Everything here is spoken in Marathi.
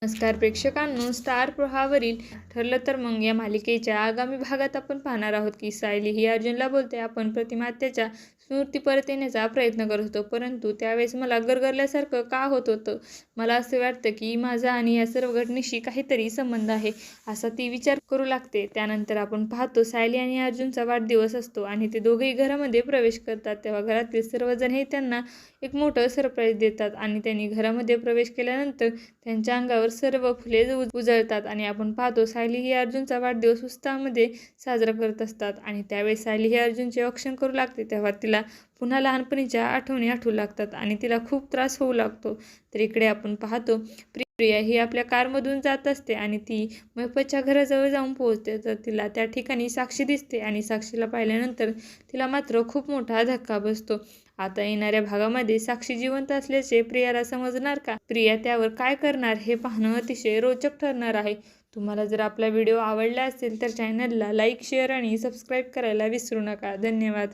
नमस्कार प्रेक्षकांनो, स्टार प्रवाहावरील ठरलं तर मग या मालिकेच्या आगामी भागात आपण पाहणार आहोत की सायली ही अर्जुनला बोलते, आपण प्रतिमात्याच्या स्मृती परत येण्याचा प्रयत्न करत होतो, परंतु त्यावेळेस मला गरगरल्यासारखं का होत होतं. मला असे वाटतं की माझा आणि या सर्व घटनेशी काहीतरी संबंध आहे, असा ती विचार करू लागते. त्यानंतर आपण पाहतो सायली आणि अर्जुनचा वाढदिवस असतो आणि ते दोघेही घरामध्ये प्रवेश करतात. तेव्हा घरातील सर्वजण हे त्यांना एक मोठं सरप्राईज देतात आणि त्यांनी घरामध्ये प्रवेश केल्यानंतर त्यांच्या अंगावर सर्व फुले उजळतात आणि आपण पाहतो सायली ही अर्जुनचा वाढदिवस उत्साहामध्ये साजरा करत असतात. आणि त्यावेळेस सायली ही अर्जुनचे औक्षण करू लागते. तेव्हा तिला पुन्हा लहानपणीच्या आठवणी आठवू लागतात आणि तिला खूप त्रास होऊ लागतो. तर इकडे आपण पाहतो प्रिया ही आपल्या कारमधून जात असते आणि ती महपतच्या घराजवळ जाऊन पोहोचते. तर तिला त्या ठिकाणी साक्षी दिसते आणि साक्षीला पाहिल्यानंतर तिला मात्र खूप मोठा धक्का बसतो. आता येणाऱ्या भागामध्ये साक्षी जिवंत असल्याचे प्रियाला समजणार का? प्रिया त्यावर काय करणार हे पाहणं अतिशय रोचक ठरणार आहे. तुम्हाला जर आपला व्हिडिओ आवडला असेल तर चॅनलला लाईक, शेअर आणि सबस्क्राईब करायला विसरू नका. धन्यवाद.